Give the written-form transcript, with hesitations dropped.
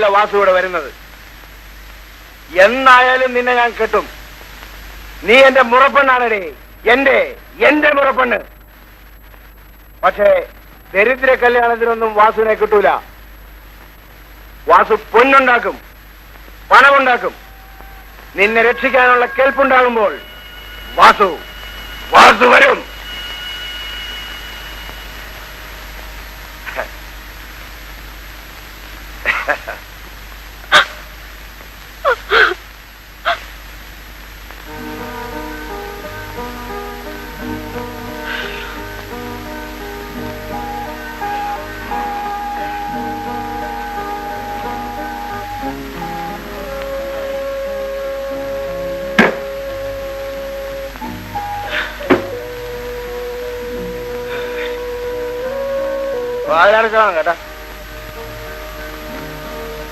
പറഞ്ഞിട്ടല്ല വാസു ഇവിടെ വരുന്നത്. എന്നായാലും നിന്നെ ഞാൻ കെട്ടും. നീ എന്റെ മുറപ്പെണ്ണാണേ, എന്റെ മുറപ്പെണ്ണ്. പക്ഷേ ദരിദ്ര കല്യാണത്തിനൊന്നും വാസുവിനെ കിട്ടൂല. വാസു പൊന്നുണ്ടാക്കും, പണമുണ്ടാക്കും. നിന്നെ രക്ഷിക്കാനുള്ള കെൽപ്പുണ്ടാകുമ്പോൾ വാസു വരും. വാതിലടച്ചോളാം കേട്ടാ.